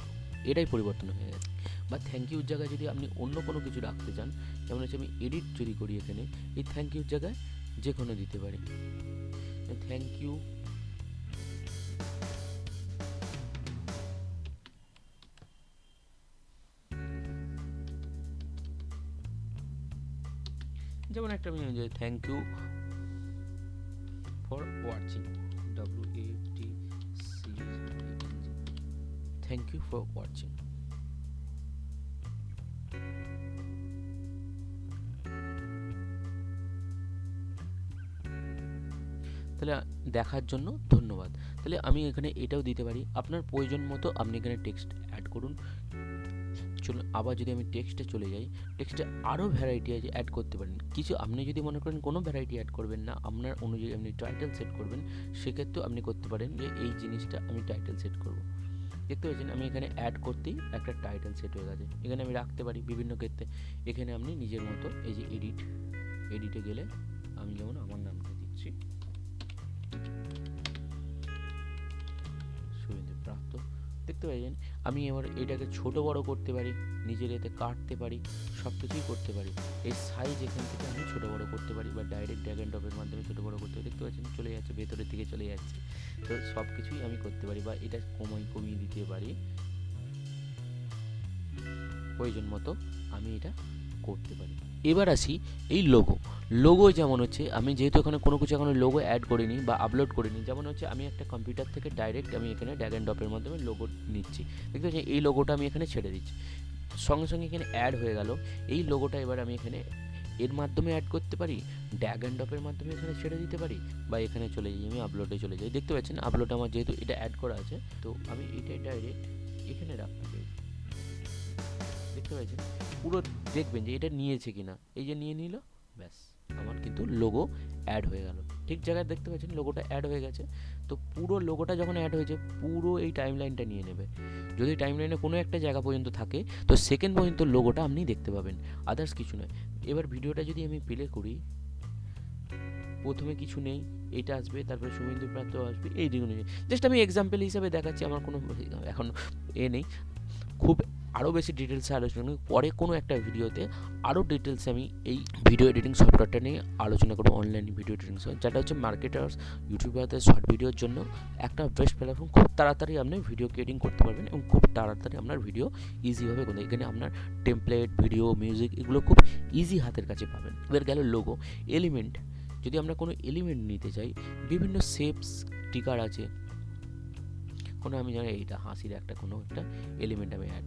এটাই পরিবর্তন হয়ে গেছে। বা থ্যাংক ইউর জায়গায় যদি আপনি অন্য কোনো কিছু রাখতে চান, যেমন হচ্ছে আমি এডিট যদি করি এখানে, এই থ্যাংক ইউর জায়গায় যে কোনো দিতে পারি, থ্যাংক ইউ যেমন একটা আমি thank you for watching, WATCH, thank you for watching. তাহলে দেখার জন্য ধন্যবাদ। তাহলে আমি এখানে এটাও দিতে পারি, আপনার প্রয়োজন মতো আপনি এখানে টেক্সট অ্যাড করুন। চলুন আবার যদি আমি টেক্সটে চলে যাই, টেক্সটে আরও ভ্যারাইটি আছে, অ্যাড করতে পারেন কিছু। আপনি যদি মনে করেন কোনো ভ্যারাইটি অ্যাড করবেন না, আপনার অনুযায়ী আপনি টাইটেল সেট করবেন, সেক্ষেত্রেও আপনি করতে পারেন যে এই জিনিসটা আমি টাইটেল সেট করব। দেখতে পাচ্ছেন আমি এখানে অ্যাড করতেই একটা টাইটেল সেট হয়ে গেছে। এখানে আমি রাখতে পারি বিভিন্ন ক্ষেত্রে। এখানে আপনি নিজের মতো এই যে এডিটে গেলে আমি যেমন আমার নামটা দিচ্ছি শুভেন্দুপ্রাপ্ত, দেখতে পাচ্ছেন। আমি এবার এটাকে ছোট বড় করতে পারি, নিজের এতে কাটতে পারি, সব কিছুই করতে পারি। এই সাইজ এখান থেকে আমি ছোট বড় করতে পারি বা ডাইরেক্ট ড্র্যাগ এন্ড ড্রপের মাধ্যমে ছোট বড় করতে পারি। দেখতে পাচ্ছেন চলে যাচ্ছে, ভেতরের দিকে চলে যাচ্ছে। তো সব কিছুই আমি করতে পারি, বা এটা কমিয়ে দিতে পারি, প্রয়োজন মতো আমি এটা করতে পারি। এবার আসি এই লোগো যেমন হচ্ছে আমি যেহেতু এখানে কোনো কিছু এখনো লোগো অ্যাড করিনি বা আপলোড করিনি, যেমন হচ্ছে আমি একটা কম্পিউটার থেকে ডাইরেক্ট আমি এখানে ড্র্যাগ এন্ড ড্রপের মাধ্যমে লোগো নিচ্ছি। দেখতে পাচ্ছি এই লোগোটা আমি এখানে ছেড়ে দিচ্ছি, সঙ্গে সঙ্গে এখানে অ্যাড হয়ে গেল। এই লোগোটা এবার আমি এখানে এর মাধ্যমে অ্যাড করতে পারি, ড্র্যাগ এন্ড ড্রপের মাধ্যমে এখানে ছেড়ে দিতে পারি, বা এখানে চলে যাই আমি আপলোডে চলে যাই। দেখতে পাচ্ছেন আপলোড আমার যেহেতু এটা অ্যাড করা আছে, তো আমি এটাই ডাইরেক্ট এখানে রাখতে চাই। দেখতে পাচ্ছেন পুরো দেখবেন যে এটা নিয়েছে কিনা, এই যে নিয়ে নিল, ব্যাস আমার কিন্তু লোগো অ্যাড হয়ে গেল। ঠিক জায়গায় দেখতে পাচ্ছেন লোগোটা অ্যাড হয়ে গেছে। তো পুরো লোগোটা যখন অ্যাড হয়েছে, পুরো এই টাইমলাইনটা নিয়ে নেবে। যদি টাইমলাইনে কোনো একটা জায়গা পর্যন্ত থাকে, তো সেকেন্ড পর্যন্ত লোগোটা আপনি দেখতে পাবেন, আদার্স কিছু নয়। এবার ভিডিওটা যদি আমি প্লে করি, প্রথমে কিছু নেই, এটা আসবে, তারপরে শুভেন্দু প্রান্ত আসবে, এই দিকে নেই। জাস্ট আমি এক্সাম্পল হিসাবে দেখাচ্ছি, আমার কোনো এখন নেই, খুব আরও বেশি ডিটেলসে আলোচনা করি পরে কোনো একটা ভিডিওতে। আরও ডিটেলসে আমি এই ভিডিও এডিটিং সফটওয়্যারটা নিয়ে আলোচনা করবো, অনলাইন ভিডিও এডিটিং সফটওয়্যার, যেটা হচ্ছে মার্কেটার্স, ইউটিউবারদের শর্ট ভিডিওর জন্য একটা বেস্ট প্ল্যাটফর্ম। খুব তাড়াতাড়ি আপনি ভিডিও এডিটিং করতে পারবেন এবং খুব তাড়াতাড়ি আপনার ভিডিও ইজিভাবে করতে, এখানে আপনার টেমপ্লেট, ভিডিও, মিউজিক এগুলো খুব ইজি হাতের কাছে পাবেন। এবার গেল লোগো, এলিমেন্ট, যদি আমরা কোনো এলিমেন্ট নিতে চাই, বিভিন্ন শেপস, স্টিকার আছে, কোনো আমি জানি এইটা হাসির একটা কোনো একটা এলিমেন্ট আমি অ্যাড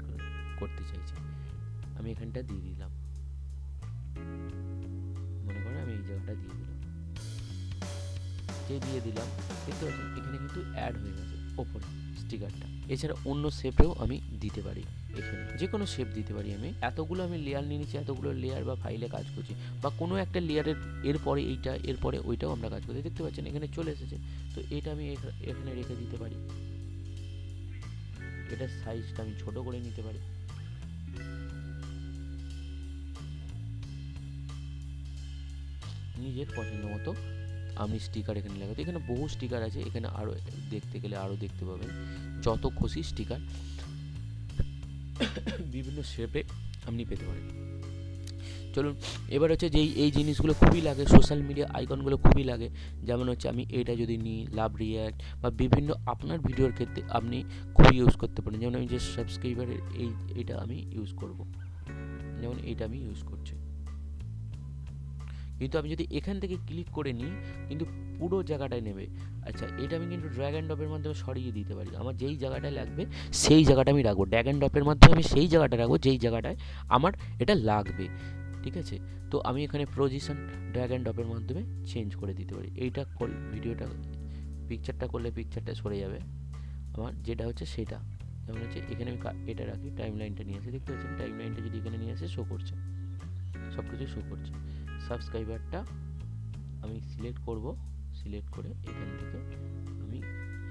করতে চাইছি, আমি এখানটা দিয়ে দিলাম, মনে করেন আমি এই জায়গাটা দিয়ে দিলাম, যে দিয়ে দিলাম দেখতে পাচ্ছেন এখানে কিন্তু অ্যাড হয়ে গেছে ওপরে স্টিকারটা। এছাড়া অন্য শেপেও আমি দিতে পারি, এখানে যে কোনো শেপ দিতে পারি। আমি এতগুলো আমি লেয়ার নিয়ে নিচ্ছি, এতগুলো লেয়ার বা ফাইলে কাজ করছি, বা কোনো একটা লেয়ারের এরপরে এইটা, এরপরে ওইটাও আমরা কাজ করছি, দেখতে পাচ্ছেন এখানে চলে এসেছে। তো এটা আমি এখানে রেখে দিতে পারি, এটার সাইজটা আমি ছোট করে নিতে পারি, নিজের পছন্দ মতো আমি স্টিকার এখানে লাগাতে। এখানে বহু স্টিকার আছে, এখানে আরও দেখতে গেলে আরও দেখতে পাবেন, যত খুশি স্টিকার বিভিন্ন শেপে আপনি পেতে পারেন। চলুন এবার হচ্ছে যেই এই জিনিসগুলো খুবই লাগে, সোশ্যাল মিডিয়া আইকনগুলো খুবই লাগে, যেমন হচ্ছে আমি এইটা যদি নিই, লাভ রিয়্যাক্ট বা বিভিন্ন আপনার ভিডিওর ক্ষেত্রে আপনি খুবই ইউজ করতে পারেন। যেমন আমি যে সাবস্ক্রাইবারের এইটা আমি ইউজ করব, যেমন এইটা আমি ইউজ করছি, কিন্তু আমি যদি এখান থেকে ক্লিক করে নিই কিন্তু পুরো জায়গাটায় নেবে। আচ্ছা, এটা আমি কিন্তু ড্র্যাগ অ্যান্ড ড্রপের মাধ্যমে সরিয়ে দিতে পারি, আমার যেই জায়গাটায় লাগবে সেই জায়গাটা আমি রাখবো, ড্র্যাগ অ্যান্ড ড্রপের মাধ্যমে আমি সেই জায়গাটা রাখবো যেই জায়গাটায় আমার এটা লাগবে, ঠিক আছে। তো আমি এখানে পজিশন ড্র্যাগ অ্যান্ড ড্রপের মাধ্যমে চেঞ্জ করে দিতে পারি। এইটা ভিডিওটা পিকচারটা করলে পিকচারটা সরে যাবে আমার, যেটা হচ্ছে সেটা, যেমন হচ্ছে এখানে আমি এটা রাখি, টাইম লাইনটা নিয়ে আসি, দেখতে পাচ্ছেন টাইম লাইনটা যদি এখানে নিয়ে আসে শো করছে, সব কিছু শো করছে। সাবস্ক্রাইবারটা আমি সিলেক্ট করব, সিলেক্ট করে এখান থেকে আমি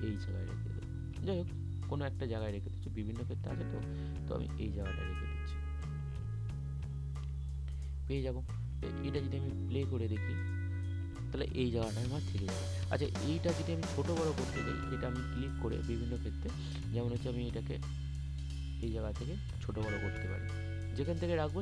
এই জায়গায় রেখে দেবো, যাই হোক কোনো একটা জায়গায় রেখে দিচ্ছি, বিভিন্ন ক্ষেত্রে আছে তো, তো আমি এই জায়গাটা রেখে দিচ্ছি, পেয়ে যাবো। এটা যদি আমি প্লে করে দেখি তাহলে এই জায়গাটা আমার থেকে যাবে। আচ্ছা, এইটা যদি আমি ছোটো বড়ো করতে যাই, এটা আমি ক্লিক করে বিভিন্ন ক্ষেত্রে, যেমন হচ্ছে আমি এটাকে এই জায়গা থেকে ছোটো বড়ো করতে পারি, যেখান থেকে রাখবো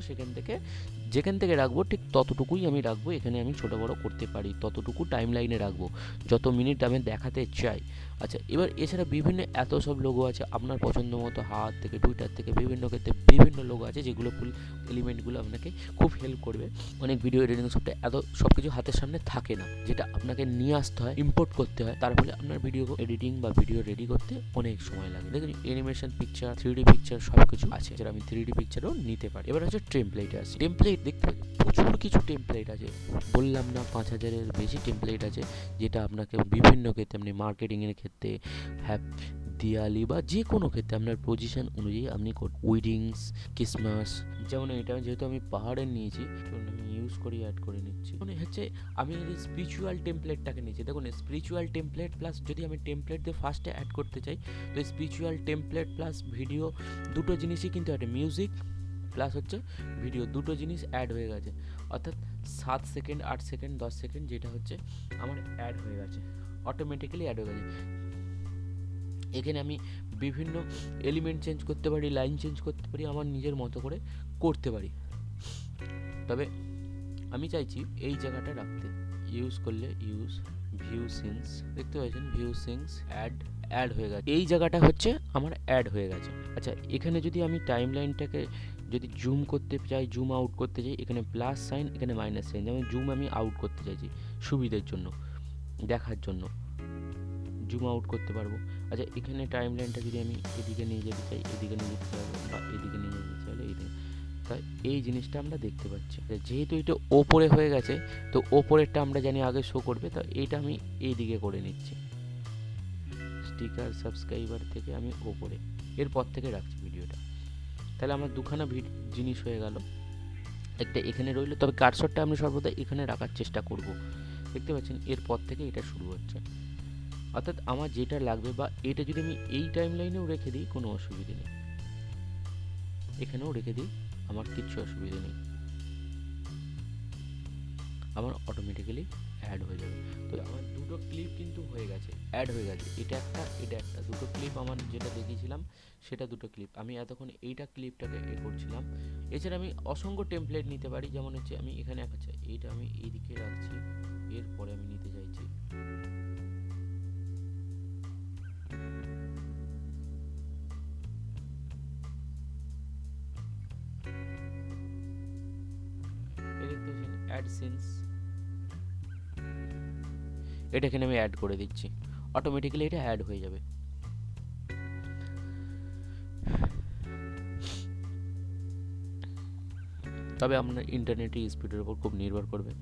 যেখান থেকে রাখবো ঠিক ততটুকুই আমি রাখবো, এখানে আমি ছোটো বড়ো করতে পারি, ততটুকু টাইম লাইনে রাখবো যত মিনিট আমি দেখাতে চাই। আচ্ছা, এবার এছাড়া বিভিন্ন এত সব লোগো আছে, আপনার পছন্দ মতো হাত থেকে টুইটার থেকে বিভিন্ন ক্ষেত্রে বিভিন্ন লোগো আছে, যেগুলো ফুল এলিমেন্টগুলো আপনাকে খুব হেল্প করবে। অনেক ভিডিও এডিটিং সফটওয়্যার এত সব কিছু হাতের সামনে থাকে না, যেটা আপনাকে নিয়ে আসতে হয়, ইম্পোর্ট করতে হয়, তার ফলে আপনার ভিডিও এডিটিং বা ভিডিও রেডি করতে অনেক সময় লাগে। দেখুন অ্যানিমেশন পিকচার, 3D পিকচার সব কিছু আছে, যেটা আমি 3D পিকচারও নিতে পারি। এবার হচ্ছে টেমপ্লেট আছে, টেমপ্লেট দেখতে প্রচুর কিছু টেমপ্লেট আছে, বললাম না 5000-এর বেশি টেমপ্লেট আছে, যেটা আপনাকে বিভিন্ন ক্ষেত্রে আপনি মার্কেটিংয়ের ক্ষেত্রে, দিওয়ালি বা যে কোনো ক্ষেত্রে আপনার পজিশন অনুযায়ী আপনি উইডিংস, ক্রিসমাস, যেমন এটা যেহেতু আমি পাহাড়ের নিয়েছি আমি ইউজ করি, অ্যাড করে নিচ্ছি। মানে হচ্ছে আমি স্পিরিচুয়াল টেমপ্লেটটাকে নিয়েছি, দেখুন স্পিরিচুয়াল টেমপ্লেট প্লাস যদি আমি টেমপ্লেট দিয়ে ফার্স্টে অ্যাড করতে চাই, তো স্পিরিচুয়াল টেমপ্লেট প্লাস ভিডিও দুটো জিনিসই কিন্তু অ্যাড, মিউজিক প্লাস হচ্ছে ভিডিও দুটো জিনিস অ্যাড হয়ে গেছে, অর্থাৎ 7 সেকেন্ড, 8 সেকেন্ড, 10 সেকেন্ড যেটা হচ্ছে আমার অ্যাড হয়ে গেছে, অটোমেটিক্যালি অ্যাড হয়ে গেছে। এখানে আমি বিভিন্ন এলিমেন্ট চেঞ্জ করতে পারি, লাইন চেঞ্জ করতে পারি, আমার নিজের মতো করে করতে পারি। তবে আমি চাইছি এই জায়গাটা রাখতে, ইউজ করলে ইউজ ভিউ সিনস, দেখতে পাচ্ছেন ভিউ সিনস অ্যাড হয়ে গেছে, এই জায়গাটা হচ্ছে আমার অ্যাড হয়ে গেছে। আচ্ছা, এখানে যদি আমি টাইম লাইনটাকে যদি জুম করতে চাই, জুম আউট করতে চাই, এখানে প্লাস সাইন, এখানে মাইনাস সাইন, যেমন জুম আমি আউট করতে চাইছি সুবিধের জন্য, দেখার জন্য জুম আউট করতে পারবো। আচ্ছা, এখানে টাইম লাইনটা যদি আমি এদিকে নিয়ে যেতে চাই, এদিকে নিয়ে যেতে চাইবো, বা এদিকে নিয়ে যেতে চাইলে এইদিকে, তাই এই জিনিসটা আমরা দেখতে পাচ্ছি। যেহেতু এটা ওপরে হয়ে গেছে, তো ওপরেরটা আমরা জানি আগে শো করবে, তো এইটা আমি এই দিকে করে নিচ্ছি, স্টিকার সাবস্ক্রাইবার থেকে আমি ওপরে এরপর থেকে রাখছি ভিডিওটা, তাহলে আমার দুখানা জিনিস হয়ে গেল, একটা এখানে রইলো, তবে কার্সরটা আমি সর্বদা এখানে রাখার চেষ্টা করব, দেখতে পাচ্ছেন এরপর থেকে এটা শুরু হচ্ছে, অর্থাৎ আমার যেটা লাগবে, বা এটা যদি আমি এই টাইম লাইনেও রেখে দিই কোনো অসুবিধে নেই, এখানেও রেখে দিই আমার কিচ্ছু অসুবিধে নেই, আমার অটোমেটিক্যালি অ্যাড হয়ে যাবে। তো আমার দুটো ক্লিপ কিন্তু হয়ে গেছে, অ্যাড হয়ে গেছে, এটা একটা দুটো ক্লিপ আমার যেটা দেখিয়েছিলাম সেটা দুটো ক্লিপ। আমি এতক্ষণ এইটা ক্লিপটাকে করছিলাম। এছাড়া আমি অসংখ্য টেমপ্লেট নিতে পারি, যেমন হচ্ছে আমি এখানে আচ্ছা এইটা আমি এইদিকে রাখছি, এরপরে আমি নিতে চাইছি এই দেখতে পাচ্ছেন অ্যাড সিনস, এটা এখানে আমি অ্যাড করে দিচ্ছি, অটোমেটিক্যালি এটা অ্যাড হয়ে যাবে। তবে আপনার ইন্টারনেটের স্পিডের উপর খুব নির্ভর করবে,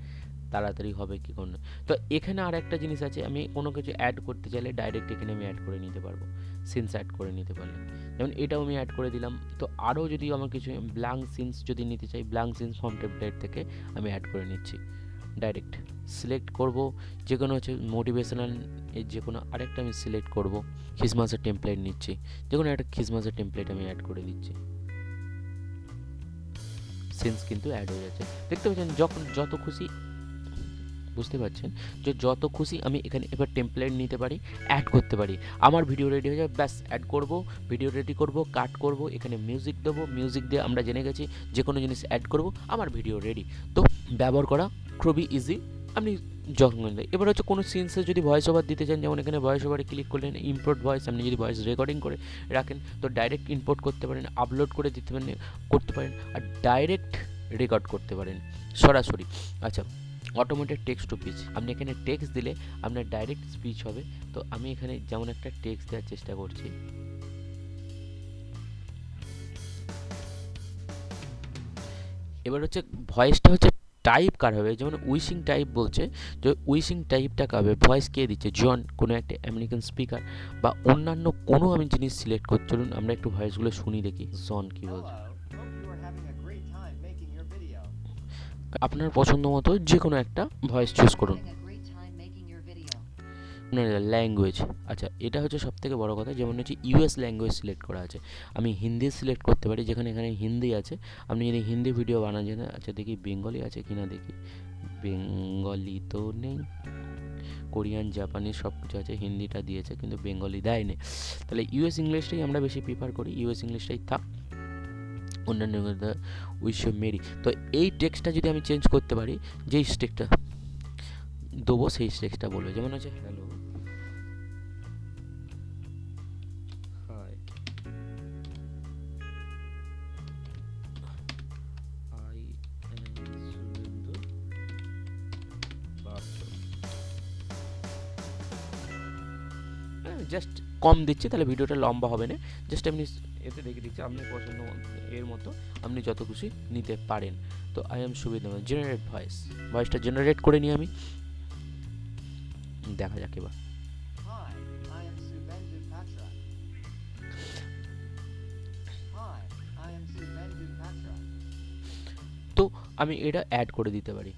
তাড়াতাড়ি হবে কি কোনো। তো এখানে আর একটা জিনিস আছে, আমি কোনো কিছু অ্যাড করতে চাইলে ডাইরেক্ট এখানে আমি অ্যাড করে নিতে পারবো, সিনস অ্যাড করে নিতে পারলে, যেমন এটাও আমি অ্যাড করে দিলাম। তো আরও যদি আমার কিছু ব্ল্যাঙ্ক সিনস যদি নিতে চাই, ব্ল্যাঙ্ক সিনস ফর্ম টেমপ্লেট থেকে আমি অ্যাড করে নিচ্ছি, ডাইরেক্ট সিলেক্ট করব যে কোনো হচ্ছে মোটিভেশনাল এর যে কোনো আরেকটা আমি সিলেক্ট করব, খ্রিসমাসের টেমপ্লেট নিচ্ছি, যে কোনো একটা খ্রিসমাসের টেমপ্লেট আমি অ্যাড করে দিচ্ছি, সিনস কিন্তু অ্যাড হয়ে যাচ্ছে। দেখতে পাচ্ছেন যখন যত খুশি, বুঝতে পারছেন যে যত খুশি আমি এখানে এবার টেমপ্লেট নিতে পারি, অ্যাড করতে পারি, আমার ভিডিও রেডি হয়ে যাবে, ব্যাস অ্যাড করব, ভিডিও রেডি করব, কাট করব, এখানে মিউজিক দেবো, মিউজিক দিয়ে আমরা জেনে গেছি যে কোনো জিনিস অ্যাড করব, আমার ভিডিও রেডি। তো ব্যবহার করা খুবই ইজি, আপনি যখন এবার হচ্ছে কোনো সিনসে যদি ভয়েস ওভার দিতে চান, যেমন এখানে ভয়েস ওভারে ক্লিক করলেন, ইম্পোর্ট ভয়েস, আপনি যদি ভয়েস রেকর্ডিং করে রাখেন তো ডাইরেক্ট ইম্পোর্ট করতে পারেন, আপলোড করে দিতে পারেন, করতে পারেন, আর ডাইরেক্ট রেকর্ড করতে পারেন সরাসরি। আচ্ছা, অটোমেটেড টেক্সট টু স্পিচ, আপনি এখানে টেক্সট দিলে আপনার ডাইরেক্ট স্পিচ হবে। তো আমি এখানে যেমন একটা টেক্সট দেওয়ার চেষ্টা করছি, এবার হচ্ছে ভয়েসটা হচ্ছে টাইপ কার হবে, যেমন উইশিং টাইপ বলছে, যে উইশিং টাইপটা কাবে ভয়েস কে দিচ্ছে, জন কোনো একটা আমেরিকান স্পিকার বা অন্যান্য কোনো আমি জিনিস সিলেক্ট করছি। চলুন আমরা একটু ভয়েসগুলো শুনি দেখি জন কি বলছে। আপনার পছন্দ মতো যে কোনো একটা ভয়েস চুজ করুন, ল্যাঙ্গুয়েজ। আচ্ছা, এটা হচ্ছে সবথেকে বড় কথা, যেমন হচ্ছে ইউএস ল্যাঙ্গুয়েজ সিলেক্ট করা আছে, আমি হিন্দি সিলেক্ট করতে পারি, যেখানে এখানে হিন্দি আছে, আপনি যদি হিন্দি ভিডিও বানান যেন, আচ্ছা দেখি বেঙ্গলি আছে কিনা দেখি, বেঙ্গলি তো নেই, কোরিয়ান জাপানিজ সব কিছু আছে, হিন্দিটা দিয়েছে কিন্তু বেঙ্গলি দেয়নি, তাহলে ইউএস ইংলিশটাই আমরা বেশি প্রিফার করি, ইউএস ইংলিশটাই থাক, অন্যান্য উইশ মেরি। তো এই টেক্সটটা যদি আমি চেঞ্জ করতে পারি, যেই টেক্সটটা দেবো সেই টেক্সটটা বলবে, যেমন হচ্ছে hello hi I am Suvendu পাত্র, জাস্ট কম দিচ্ছি তাহলে ভিডিওটা লম্বা হবে না, জাস্ট এমনি এতে দেখে দিচ্ছি, আপনি পছন্দ এর মতো আপনি যত খুশি নিতে পারেন। তো আই এম সুবিধা জেনারেট ভয়েস, ভয়েসটা জেনারেট করে নিই আমি, দেখা যাক এবার। তো আমি এটা অ্যাড করে দিতে পারি,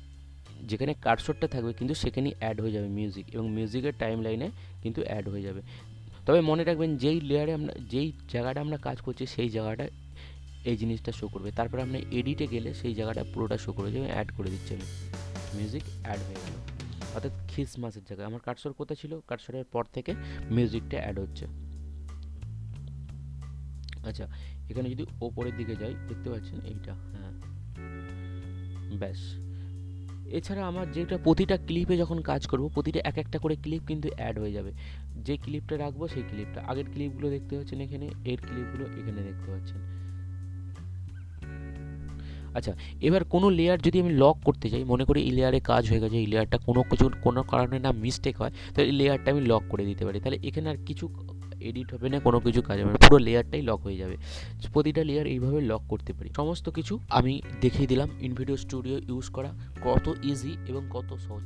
যেখানে কার্সরটা থাকবে কিন্তু সেখানেই অ্যাড হয়ে যাবে মিউজিক, এবং মিউজিকের টাইম লাইনে কিন্তু অ্যাড হয়ে যাবে। তবে মনে রাখবেন যেই লেয়ারে আমরা যেই জায়গাটা আমরা কাজ করছি সেই জায়গাটা এই জিনিসটা শো করবে, তারপরে আপনি এডিটে গেলে সেই জায়গাটা পুরোটা শো করবে, যেমন অ্যাড করে দিচ্ছি আমি, মিউজিক অ্যাড হয়ে গেল, অর্থাৎ খ্রিসমাসের জায়গায় আমার কার্সর কোথায় ছিল, কার্সরের পর থেকে মিউজিকটা অ্যাড হচ্ছে। আচ্ছা, এখানে যদি ওপরের দিকে যাই দেখতে পাচ্ছেন এইটা, হ্যাঁ ব্যাস। এছাড়া আমার যেটা প্রতিটা ক্লিপে যখন কাজ করব, প্রতিটা এক একটা করে ক্লিপ কিন্তু অ্যাড হয়ে যাবে, যে ক্লিপটা রাখবো সেই ক্লিপটা, আগের ক্লিপগুলো দেখতে পাচ্ছেন এখানে, এর ক্লিপগুলো এখানে দেখতে পাচ্ছেন। আচ্ছা, এবার কোনো লেয়ার যদি আমি লক করতে চাই, মনে করি এই লেয়ারে কাজ হয়ে গেছে, এই লেয়ারটা কোনো কারণে না মিস্টেক হয়, তো এই লেয়ারটা আমি লক করে দিতে পারি, তাহলে এখানে আর কিছু এডিট হবে না, কোনো কিছু কাজ হবে না, পুরো লেয়ারটাই লক হয়ে যাবে। প্রতিটা লেয়ার এইভাবে লক করতে পারি। সমস্ত কিছু আমি দেখিয়ে দিলাম ইনভিডিও স্টুডিও ইউজ করা কত ইজি এবং কত সহজ।